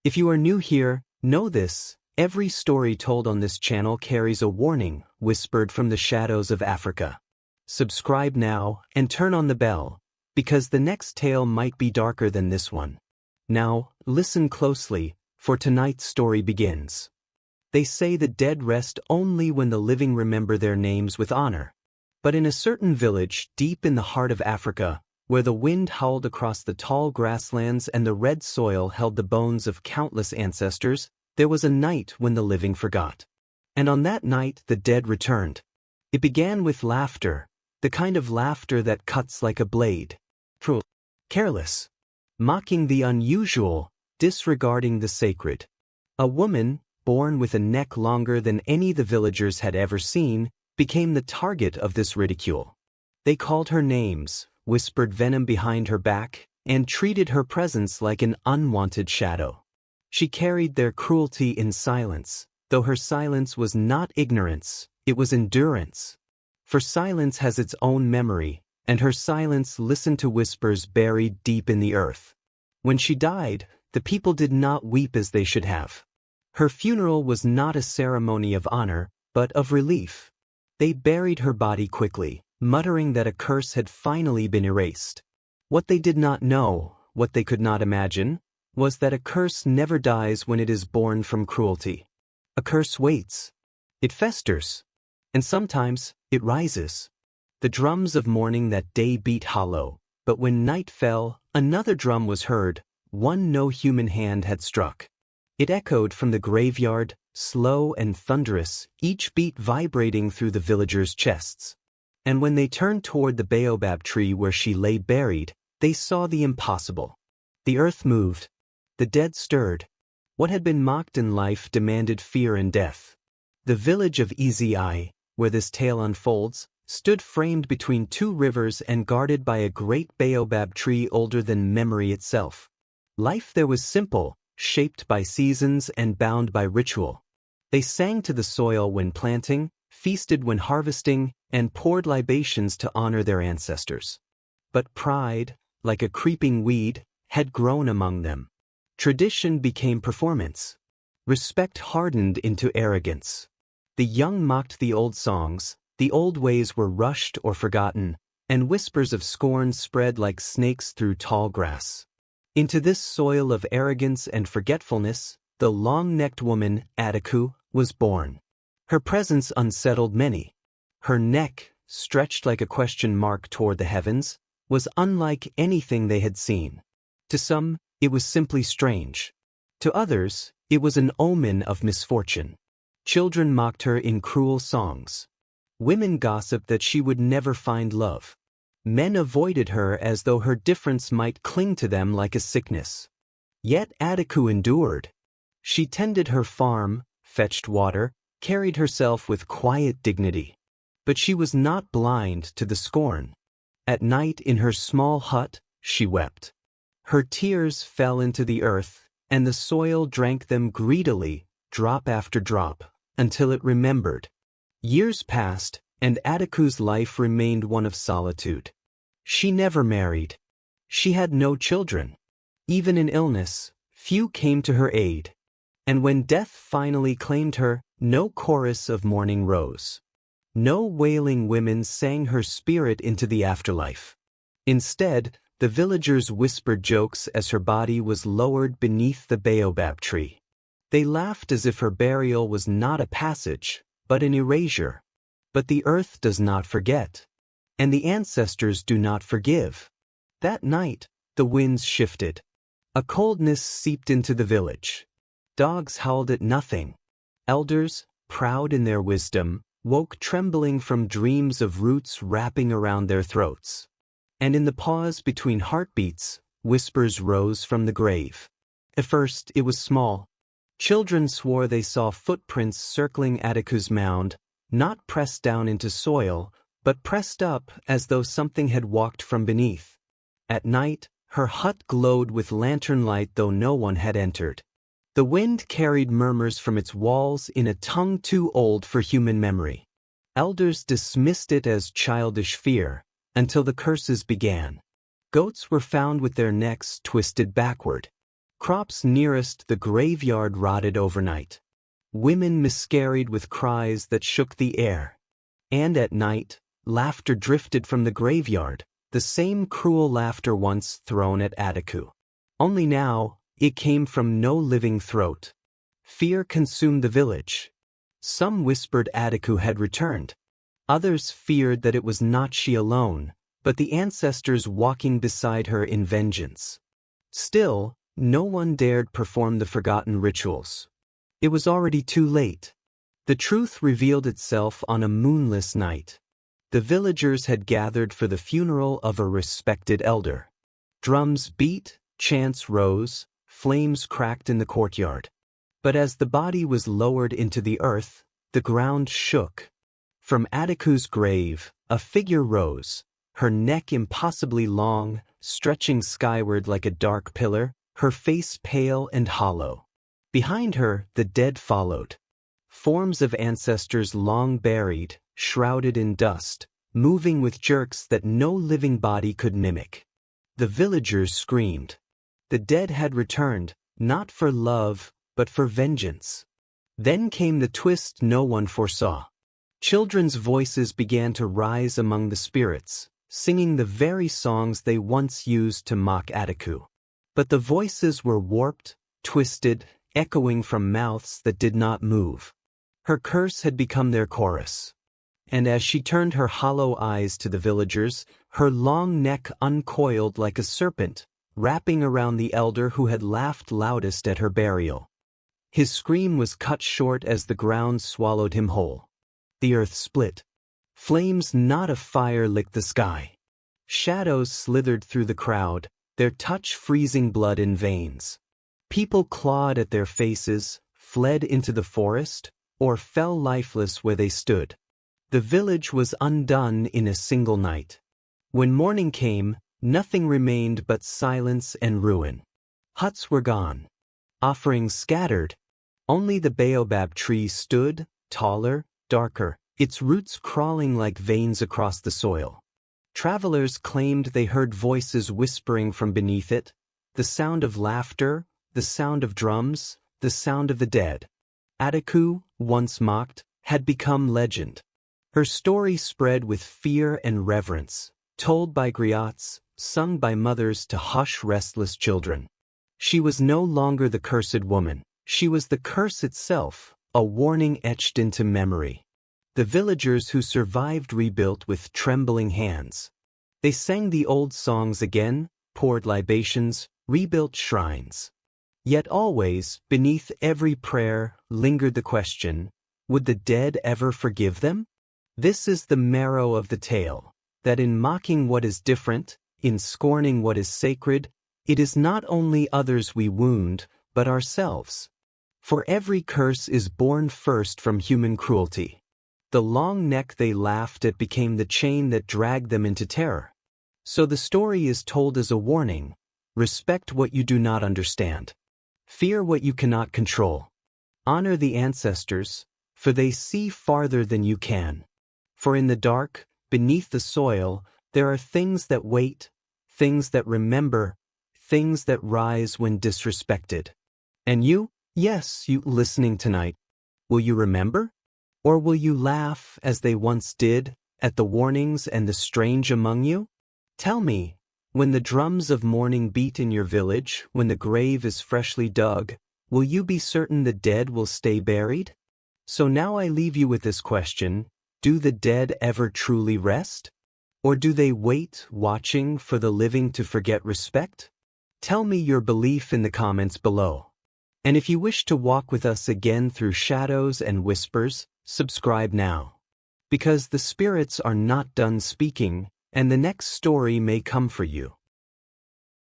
If you are new here, know this: every story told on this channel carries a warning, whispered from the shadows of Africa. Subscribe now and turn on the bell, because the next tale might be darker than this one. Now, listen closely, for tonight's story begins. They say the dead rest only when the living remember their names with honor. But in a certain village deep in the heart of Africa, where the wind howled across the tall grasslands and the red soil held the bones of countless ancestors, there was a night when the living forgot. And on that night the dead returned. It began with laughter, the kind of laughter that cuts like a blade. Cruel, careless, mocking the unusual, disregarding the sacred. A woman, born with a neck longer than any the villagers had ever seen, became the target of this ridicule. They called her names, whispered venom behind her back, and treated her presence like an unwanted shadow. She carried their cruelty in silence, though her silence was not ignorance, it was endurance. For silence has its own memory, and her silence listened to whispers buried deep in the earth. When she died, the people did not weep as they should have. Her funeral was not a ceremony of honor, but of relief. They buried her body quickly, muttering that a curse had finally been erased. What they did not know, what they could not imagine, was that a curse never dies when it is born from cruelty. A curse waits. It festers. And sometimes, it rises. The drums of mourning that day beat hollow, but when night fell, another drum was heard, one no human hand had struck. It echoed from the graveyard, slow and thunderous, each beat vibrating through the villagers' chests. And when they turned toward the baobab tree where she lay buried, they saw the impossible. The earth moved. The dead stirred. What had been mocked in life demanded fear and death. The village of Ezi, where this tale unfolds, stood framed between two rivers and guarded by a great baobab tree older than memory itself. Life there was simple, shaped by seasons and bound by ritual. They sang to the soil when planting, feasted when harvesting, and poured libations to honor their ancestors. But pride, like a creeping weed, had grown among them. Tradition became performance. Respect hardened into arrogance. The young mocked the old songs, the old ways were rushed or forgotten, and whispers of scorn spread like snakes through tall grass. Into this soil of arrogance and forgetfulness, the long-necked woman, Adaku, was born. Her presence unsettled many. Her neck, stretched like a question mark toward the heavens, was unlike anything they had seen. To some, it was simply strange. To others, it was an omen of misfortune. Children mocked her in cruel songs. Women gossiped that she would never find love. Men avoided her as though her difference might cling to them like a sickness. Yet Adaku endured. She tended her farm, fetched water, carried herself with quiet dignity. But she was not blind to the scorn. At night in her small hut, she wept. Her tears fell into the earth, and the soil drank them greedily, drop after drop, until it remembered. Years passed, and Adaku's life remained one of solitude. She never married. She had no children. Even in illness, few came to her aid. And when death finally claimed her, no chorus of mourning rose. No wailing women sang her spirit into the afterlife. Instead, the villagers whispered jokes as her body was lowered beneath the baobab tree. They laughed as if her burial was not a passage, but an erasure. But the earth does not forget. And the ancestors do not forgive. That night, the winds shifted. A coldness seeped into the village. Dogs howled at nothing. Elders, proud in their wisdom, woke trembling from dreams of roots wrapping around their throats. And in the pause between heartbeats, whispers rose from the grave. At first, it was small. Children swore they saw footprints circling Adaku's mound, not pressed down into soil, but pressed up as though something had walked from beneath. At night, her hut glowed with lantern light though no one had entered. The wind carried murmurs from its walls in a tongue too old for human memory. Elders dismissed it as childish fear, until the curses began. Goats were found with their necks twisted backward. Crops nearest the graveyard rotted overnight. Women miscarried with cries that shook the air. And at night, laughter drifted from the graveyard, the same cruel laughter once thrown at Adaku. Only now, it came from no living throat. Fear consumed the village. Some whispered Adaku had returned. Others feared that it was not she alone, but the ancestors walking beside her in vengeance. Still, no one dared perform the forgotten rituals. It was already too late. The truth revealed itself on a moonless night. The villagers had gathered for the funeral of a respected elder. Drums beat, chants rose, flames cracked in the courtyard. But as the body was lowered into the earth, the ground shook. From Adaku's grave, a figure rose, her neck impossibly long, stretching skyward like a dark pillar, her face pale and hollow. Behind her, the dead followed. Forms of ancestors long buried, shrouded in dust, moving with jerks that no living body could mimic. The villagers screamed. The dead had returned, not for love, but for vengeance. Then came the twist no one foresaw. Children's voices began to rise among the spirits, singing the very songs they once used to mock Adaku. But the voices were warped, twisted, echoing from mouths that did not move. Her curse had become their chorus. And as she turned her hollow eyes to the villagers, her long neck uncoiled like a serpent, wrapping around the elder who had laughed loudest at her burial. His scream was cut short as the ground swallowed him whole. The earth split. Flames not of fire licked the sky. Shadows slithered through the crowd, their touch freezing blood in veins. People clawed at their faces, fled into the forest, or fell lifeless where they stood. The village was undone in a single night. When morning came, nothing remained but silence and ruin. Huts were gone. Offerings scattered. Only the baobab tree stood, taller, darker, its roots crawling like veins across the soil. Travelers claimed they heard voices whispering from beneath it, the sound of laughter, the sound of drums, the sound of the dead. Adaku, once mocked, had become legend. Her story spread with fear and reverence, told by griots, sung by mothers to hush restless children. She was no longer the cursed woman. She was the curse itself, a warning etched into memory. The villagers who survived rebuilt with trembling hands. They sang the old songs again, poured libations, rebuilt shrines. Yet always, beneath every prayer, lingered the question, would the dead ever forgive them? This is the marrow of the tale, that in mocking what is different, in scorning what is sacred, it is not only others we wound, but ourselves. For every curse is born first from human cruelty. The long neck they laughed at became the chain that dragged them into terror. So the story is told as a warning: respect what you do not understand. Fear what you cannot control. Honor the ancestors, for they see farther than you can. For in the dark, beneath the soil, there are things that wait, things that remember, things that rise when disrespected. And you? Yes, you listening tonight. Will you remember? Or will you laugh, as they once did, at the warnings and the strange among you? Tell me, when the drums of mourning beat in your village, when the grave is freshly dug, will you be certain the dead will stay buried? So now I leave you with this question: do the dead ever truly rest? Or do they wait, watching for the living to forget respect? Tell me your belief in the comments below. And if you wish to walk with us again through shadows and whispers, subscribe now. Because the spirits are not done speaking, and the next story may come for you.